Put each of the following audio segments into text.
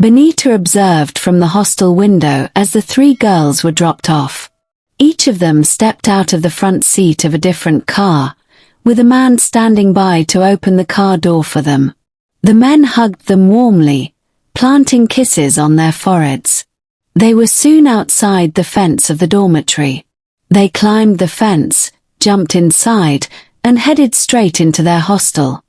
Benita observed from the hostel window as the three girls were dropped off. Each of them stepped out of the front seat of a different car, with a man standing by to open the car door for them. The men hugged them warmly, planting kisses on their foreheads. They were soon outside the fence of the dormitory. They climbed the fence, jumped inside, and headed straight into their hostel.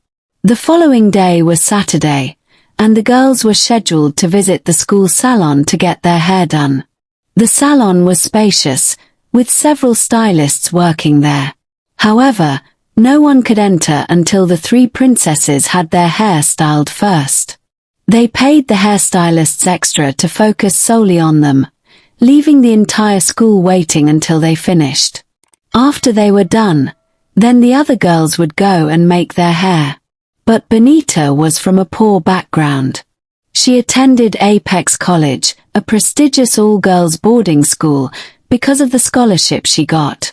The following day was Saturday, and the girls were scheduled to visit the school salon to get their hair done. The salon was spacious, with several stylists working there. However, no one could enter until the three princesses had their hair styled first. They paid the hairstylists extra to focus solely on them, leaving the entire school waiting until they finished. After they were done, then the other girls would go and make their hair. But Bonita was from a poor background. She attended Apex College, a prestigious all-girls boarding school, because of the scholarship she got.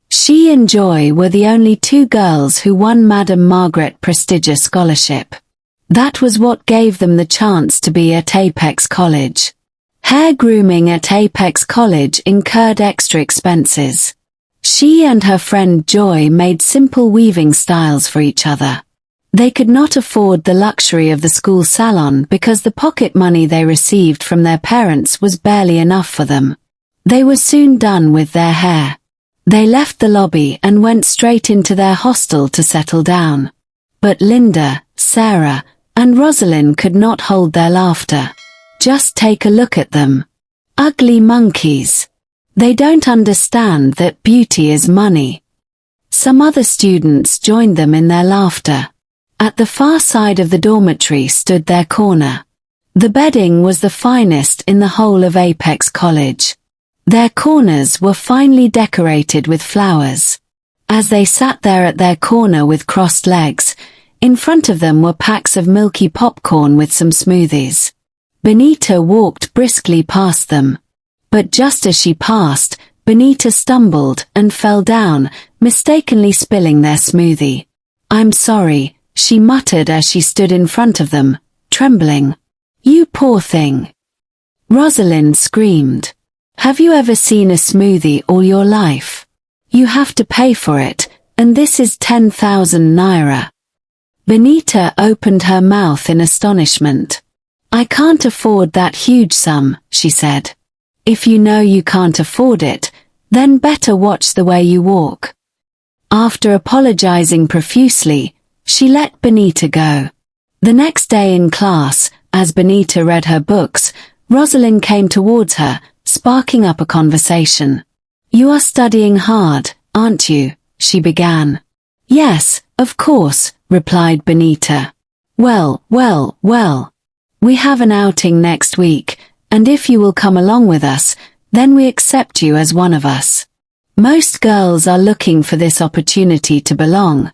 She and Joy were the only two girls who won Madame Margaret prestigious scholarship. That was what gave them the chance to be at Apex College. Hair grooming at Apex College incurred extra expenses. She and her friend Joy made simple weaving styles for each other. They could not afford the luxury of the school salon because the pocket money they received from their parents was barely enough for them. They were soon done with their hair. They left the lobby and went straight into their hostel to settle down. But Linda, Sarah, and Rosalind could not hold their laughter. Just take a look at them. Ugly monkeys. They don't understand that beauty is money. Some other students joined them in their laughter. At the far side of the dormitory stood their corner. The bedding was the finest in the whole of Apex College. Their corners were finely decorated with flowers. As they sat there at their corner with crossed legs, in front of them were packs of milky popcorn with some smoothies. Benita walked briskly past them. But just as she passed, Benita stumbled and fell down, mistakenly spilling their smoothie. "I'm sorry," she muttered as she stood in front of them, trembling. "You poor thing." Rosalind screamed. "Have you ever seen a smoothie all your life? You have to pay for it, and this is 10,000 naira. Benita opened her mouth in astonishment. "I can't afford that huge sum," she said. "If you know you can't afford it, then better watch the way you walk." After apologizing profusely, she let Benita go. The next day in class, as Benita read her books, Rosalind came towards her, sparking up a conversation. "You are studying hard, aren't you?" she began. "Yes, of course," replied Benita. Well. We have an outing next week, and if you will come along with us, then we accept you as one of us. Most girls are looking for this opportunity to belong,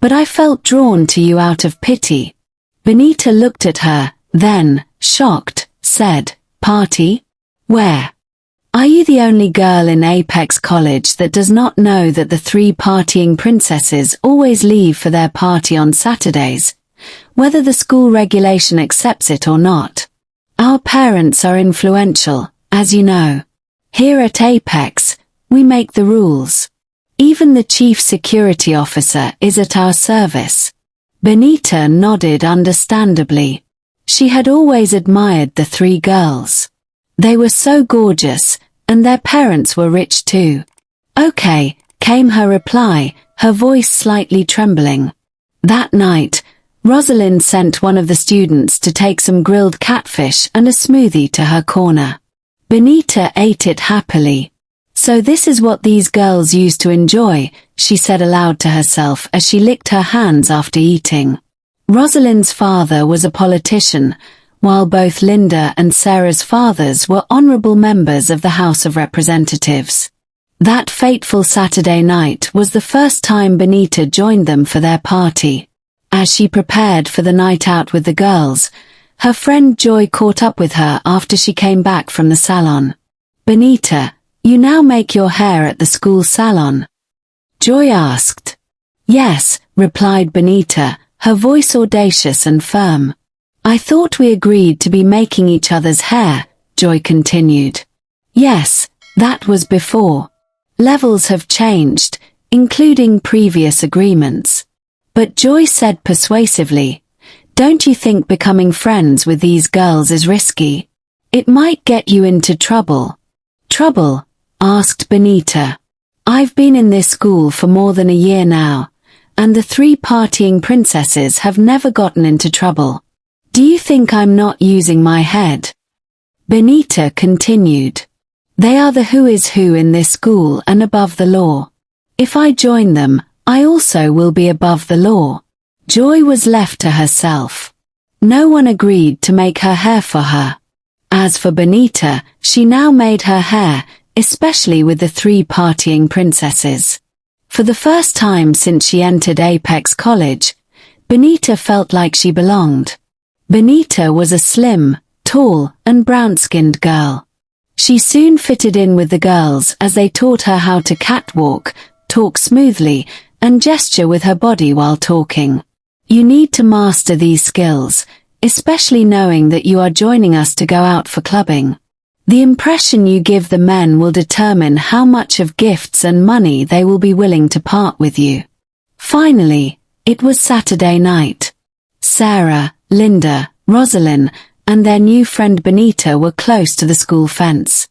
but I felt drawn to you out of pity." Benita looked at her, then, shocked, said, "Party? Where? Are you the only girl in Apex College that does not know that the three partying princesses always leave for their party on Saturdays, whether the school regulation accepts it or not? Our parents are influential, as you know. Here at Apex, we make the rules. Even the chief security officer is at our service." Benita nodded understandably. She had always admired the three girls. They were so gorgeous, and their parents were rich too. "Okay," came her reply, her voice slightly trembling. That night, Rosalind sent one of the students to take some grilled catfish and a smoothie to her corner. Benita ate it happily. "So this is what these girls used to enjoy," she said aloud to herself as she licked her hands after eating. Rosalind's father was a politician, while both Linda and Sarah's fathers were honorable members of the House of Representatives. That fateful Saturday night was the first time Benita joined them for their party. As she prepared for the night out with the girls, her friend Joy caught up with her after she came back from the salon. "Benita, you now make your hair at the school salon?" Joy asked. "Yes," replied Benita, her voice audacious and firm. I thought we agreed to be making each other's hair, Joy continued. Yes, that was before. Levels have changed, including previous agreements. But Joy said persuasively, don't you think becoming friends with these girls is risky? It might get you into trouble. Trouble? Asked Benita. I've been in this school for more than a year now, and the 3 partying princesses have never gotten into trouble. Do you think I'm not using my head? Benita continued. They are the who is who in this school and above the law. If I join them, I also will be above the law. Joy was left to herself. No one agreed to make her hair for her. As for Bonita, she now made her hair, especially with the 3 partying princesses. For the first time since she entered Apex College, Bonita felt like she belonged. Bonita was a slim, tall, and brown-skinned girl. She soon fitted in with the girls as they taught her how to catwalk, talk smoothly, and gesture with her body while talking. You need to master these skills, especially knowing that you are joining us to go out for clubbing. The impression you give the men will determine how much of gifts and money they will be willing to part with you. Finally, it was Saturday night. Sarah, Linda, Rosalind, and their new friend Benita were close to the school fence.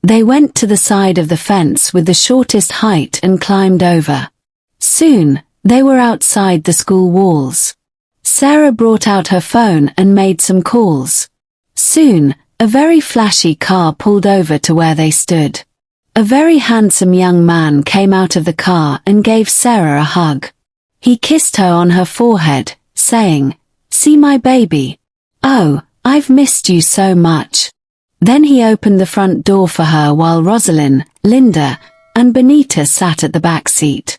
They went to the side of the fence with the shortest height and climbed over. Soon, they were outside the school walls. Sarah brought out her phone and made some calls. Soon, a very flashy car pulled over to where they stood. A very handsome young man came out of the car and gave Sarah a hug. He kissed her on her forehead, saying, "See my baby? Oh, I've missed you so much." Then he opened the front door for her while Rosalind, Linda, and Benita sat at the back seat.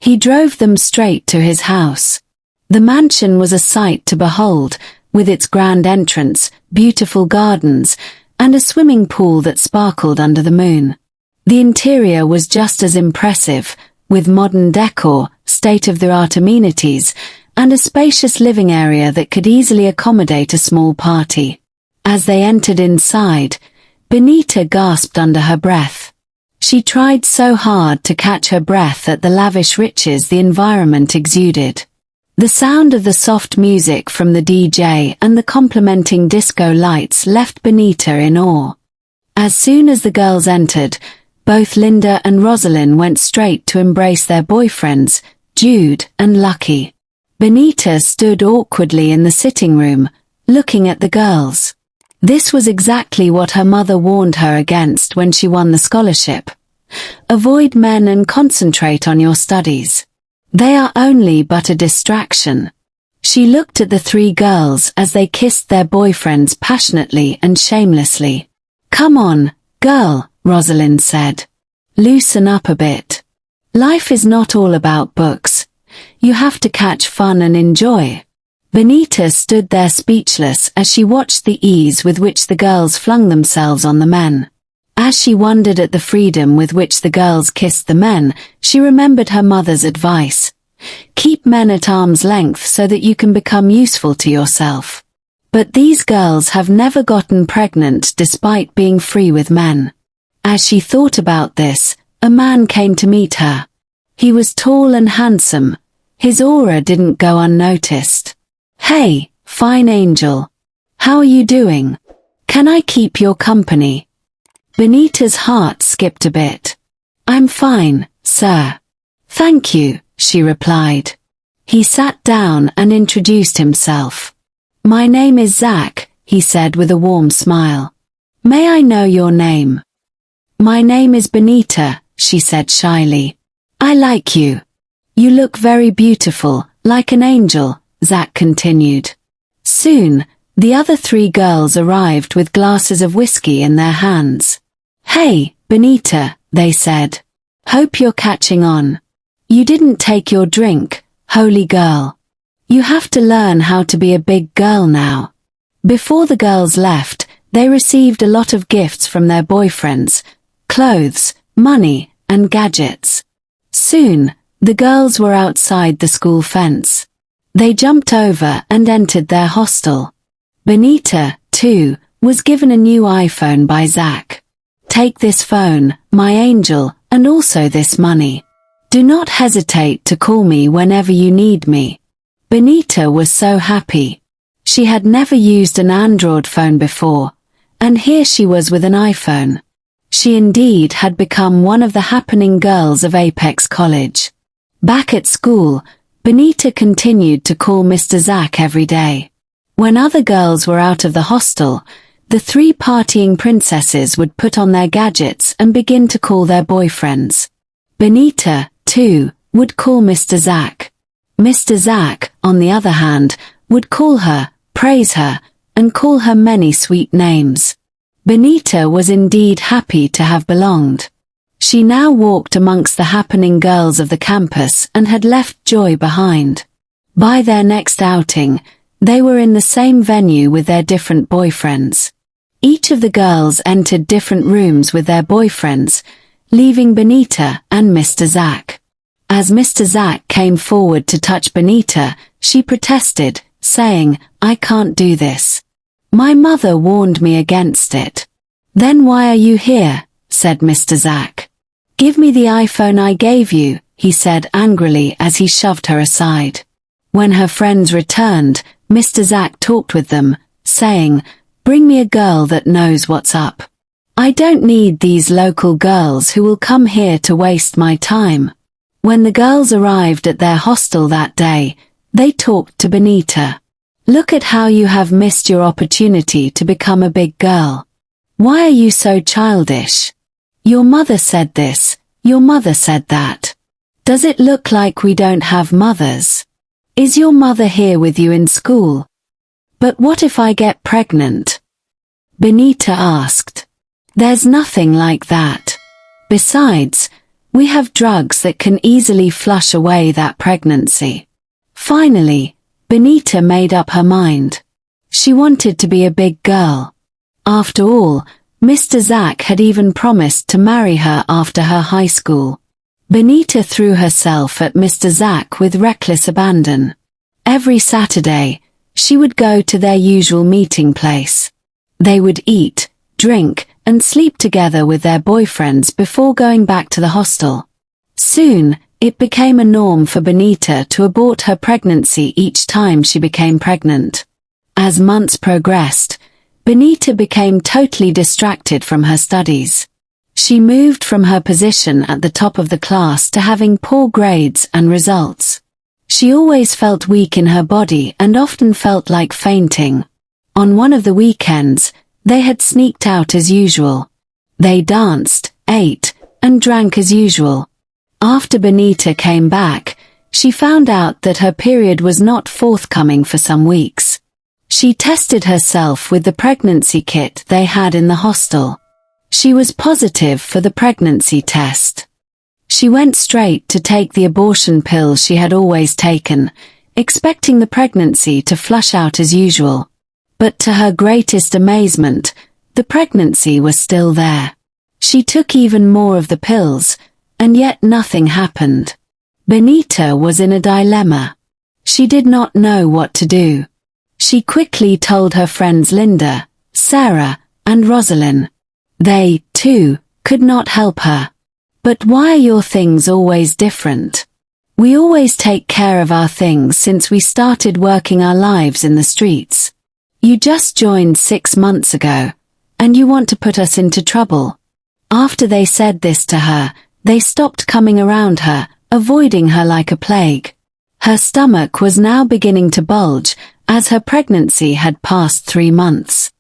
He drove them straight to his house. The mansion was a sight to behold, with its grand entrance, beautiful gardens, and a swimming pool that sparkled under the moon. The interior was just as impressive, with modern decor, state-of-the-art amenities, and a spacious living area that could easily accommodate a small party. As they entered inside, Benita gasped under her breath. She tried so hard to catch her breath at the lavish riches the environment exuded. The sound of the soft music from the DJ and the complementing disco lights left Benita in awe. As soon as the girls entered, both Linda and Rosalind went straight to embrace their boyfriends, Jude and Lucky. Benita stood awkwardly in the sitting room, looking at the girls. This was exactly what her mother warned her against when she won the scholarship. Avoid men and concentrate on your studies. They are only but a distraction. She looked at the 3 girls as they kissed their boyfriends passionately and shamelessly. "Come on, girl," Rosalind said. "Loosen up a bit. Life is not all about books. You have to catch fun and enjoy." Benita stood there speechless as she watched the ease with which the girls flung themselves on the men. As she wondered at the freedom with which the girls kissed the men, she remembered her mother's advice. Keep men at arm's length so that you can become useful to yourself. But these girls have never gotten pregnant despite being free with men. As she thought about this, a man came to meet her. He was tall and handsome. His aura didn't go unnoticed. "Hey, fine angel. How are you doing? Can I keep your company?" Benita's heart skipped a bit. "I'm fine, sir. Thank you," she replied. He sat down and introduced himself. "My name is Zach," he said with a warm smile. "May I know your name?" "My name is Benita," she said shyly. "I like you. You look very beautiful, like an angel," Zach continued. Soon, the other 3 girls arrived with glasses of whiskey in their hands. "Hey, Benita," they said. "Hope you're catching on. You didn't take your drink, holy girl. You have to learn how to be a big girl now." Before the girls left, they received a lot of gifts from their boyfriends, clothes, money, and gadgets. Soon, the girls were outside the school fence. They jumped over and entered their hostel. Benita, too, was given a new iPhone by Zach. "Take this phone, my angel, and also this money. Do not hesitate to call me whenever you need me." Benita was so happy. She had never used an Android phone before, and here she was with an iPhone. She indeed had become one of the happening girls of Apex College. Back at school, Benita continued to call Mr. Zach every day. When other girls were out of the hostel, the three partying princesses would put on their gadgets and begin to call their boyfriends. Benita, too, would call Mr. Zach. Mr. Zach, on the other hand, would call her, praise her, and call her many sweet names. Benita was indeed happy to have belonged. She now walked amongst the happening girls of the campus and had left joy behind. By their next outing, they were in the same venue with their different boyfriends. Each of the girls entered different rooms with their boyfriends, leaving Benita and Mr. Zach. As Mr. Zach came forward to touch Benita, she protested, saying, "I can't do this. My mother warned me against it." "Then why are you here?" said Mr. Zach. "Give me the iPhone I gave you," he said angrily as he shoved her aside. When her friends returned, Mr. Zach talked with them, saying, "Bring me a girl that knows what's up. I don't need these local girls who will come here to waste my time." When the girls arrived at their hostel that day, they talked to Benita. "Look at how you have missed your opportunity to become a big girl. Why are you so childish? Your mother said this, your mother said that. Does it look like we don't have mothers? Is your mother here with you in school? But what if I get pregnant?" Benita asked. "There's nothing like that. Besides, we have drugs that can easily flush away that pregnancy." Finally, Benita made up her mind. She wanted to be a big girl. After all, Mr. Zach had even promised to marry her after her high school. Benita threw herself at Mr. Zach with reckless abandon. Every Saturday, she would go to their usual meeting place. They would eat, drink, and sleep together with their boyfriends before going back to the hostel. Soon, it became a norm for Benita to abort her pregnancy each time she became pregnant. As months progressed, Benita became totally distracted from her studies. She moved from her position at the top of the class to having poor grades and results. She always felt weak in her body and often felt like fainting. On one of the weekends, they had sneaked out as usual. They danced, ate, and drank as usual. After Benita came back, she found out that her period was not forthcoming for some weeks. She tested herself with the pregnancy kit they had in the hostel. She was positive for the pregnancy test. She went straight to take the abortion pill she had always taken, expecting the pregnancy to flush out as usual. But to her greatest amazement, the pregnancy was still there. She took even more of the pills, and yet nothing happened. Benita was in a dilemma. She did not know what to do. She quickly told her friends Linda, Sarah, and Rosalind. They, too, could not help her. "But why are your things always different? We always take care of our things since we started working our lives in the streets. You just joined 6 months ago, and you want to put us into trouble." After they said this to her, they stopped coming around her, avoiding her like a plague. Her stomach was now beginning to bulge, as her pregnancy had passed 3 months.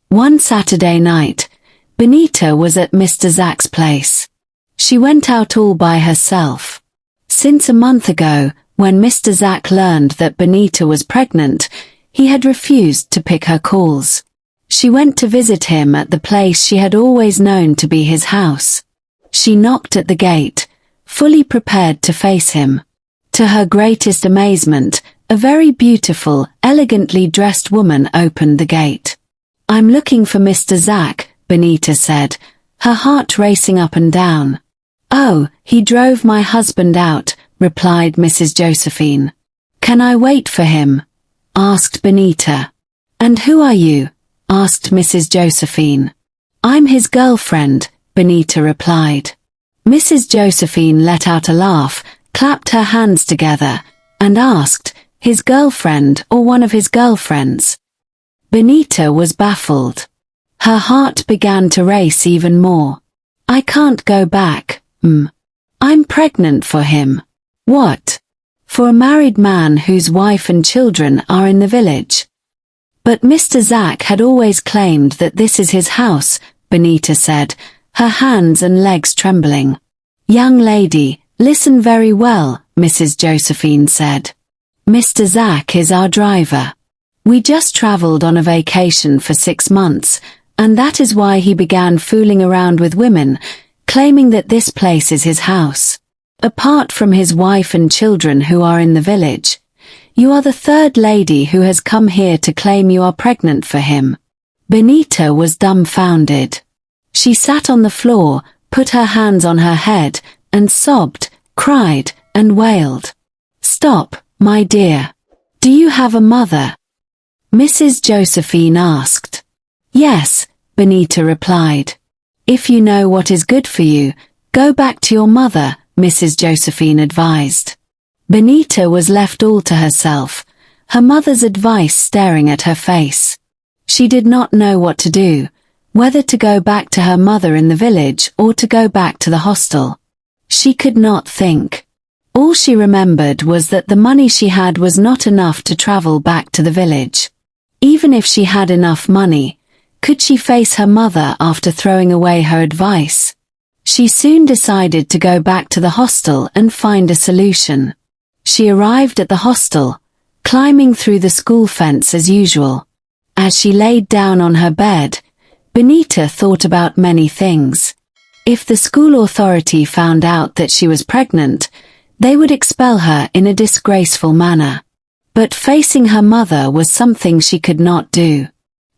One Saturday night, Benita was at Mr. Zach's place. She went out all by herself. Since a month ago, when Mr. Zach learned that Benita was pregnant, he had refused to pick her calls. She went to visit him at the place she had always known to be his house. She knocked at the gate, fully prepared to face him. To her greatest amazement, a very beautiful, elegantly dressed woman opened the gate. "I'm looking for Mr. Zach," Benita said, her heart racing up and down. "Oh, he drove my husband out," replied Mrs. Josephine. "Can I wait for him?" asked Benita. "And who are you?" asked Mrs. Josephine. "I'm his girlfriend," Benita replied. Mrs. Josephine let out a laugh, clapped her hands together, and asked, "His girlfriend or one of his girlfriends?" Benita was baffled. Her heart began to race even more. "I can't go back, I'm pregnant for him." "What? For a married man whose wife and children are in the village?" "But Mr. Zack had always claimed that this is his house," Benita said, her hands and legs trembling. "Young lady, listen very well," Mrs. Josephine said. "Mr. Zack is our driver. We just traveled on a vacation for 6 months, and that is why he began fooling around with women, claiming that this place is his house. Apart from his wife and children who are in the village, you are the third lady who has come here to claim you are pregnant for him." Benita was dumbfounded. She sat on the floor, put her hands on her head, and sobbed, cried, and wailed. "Stop, my dear. Do you have a mother?" Mrs. Josephine asked. "Yes," Benita replied. "If you know what is good for you, go back to your mother," Mrs. Josephine advised. Benita was left all to herself, her mother's advice staring at her face. She did not know what to do, whether to go back to her mother in the village or to go back to the hostel. She could not think. All she remembered was that the money she had was not enough to travel back to the village. Even if she had enough money, could she face her mother after throwing away her advice? She soon decided to go back to the hostel and find a solution. She arrived at the hostel, climbing through the school fence as usual. As she laid down on her bed, Benita thought about many things. If the school authority found out that she was pregnant, they would expel her in a disgraceful manner. But facing her mother was something she could not do.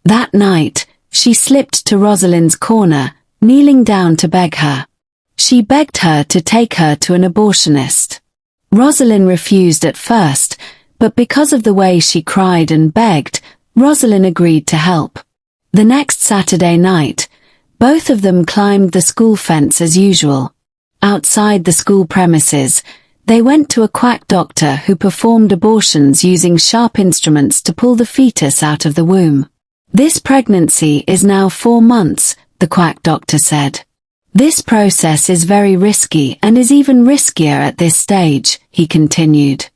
That night, she slipped to Rosalind's corner, kneeling down to beg her. She begged her to take her to an abortionist. Rosalind refused at first, but because of the way she cried and begged, Rosalind agreed to help. The next Saturday night, both of them climbed the school fence as usual. Outside the school premises, they went to a quack doctor who performed abortions using sharp instruments to pull the fetus out of the womb. "This pregnancy is now 4 months, the quack doctor said. "This process is very risky and is even riskier at this stage," he continued.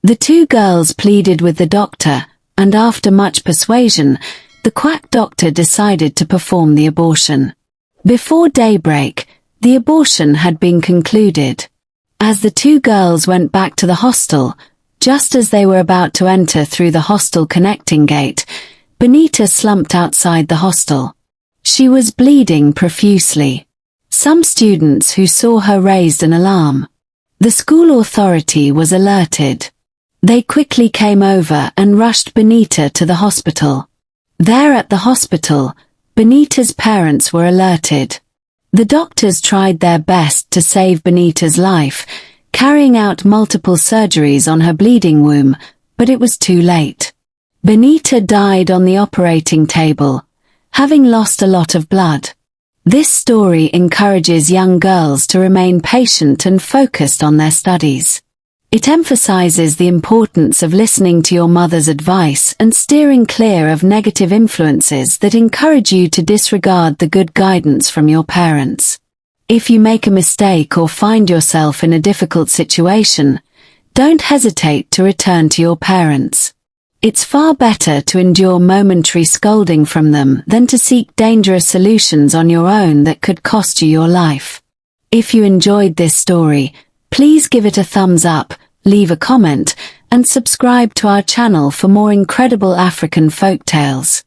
The 2 girls pleaded with the doctor, and after much persuasion, the quack doctor decided to perform the abortion. Before daybreak, the abortion had been concluded. As the 2 girls went back to the hostel, just as they were about to enter through the hostel connecting gate, Benita slumped outside the hostel. She was bleeding profusely. Some students who saw her raised an alarm. The school authority was alerted. They quickly came over and rushed Benita to the hospital. There at the hospital, Benita's parents were alerted. The doctors tried their best to save Benita's life, carrying out multiple surgeries on her bleeding womb, but it was too late. Benita died on the operating table, having lost a lot of blood. This story encourages young girls to remain patient and focused on their studies. It emphasizes the importance of listening to your mother's advice and steering clear of negative influences that encourage you to disregard the good guidance from your parents. If you make a mistake or find yourself in a difficult situation, don't hesitate to return to your parents. It's far better to endure momentary scolding from them than to seek dangerous solutions on your own that could cost you your life. If you enjoyed this story, please give it a thumbs up, leave a comment, and subscribe to our channel for more incredible African folktales.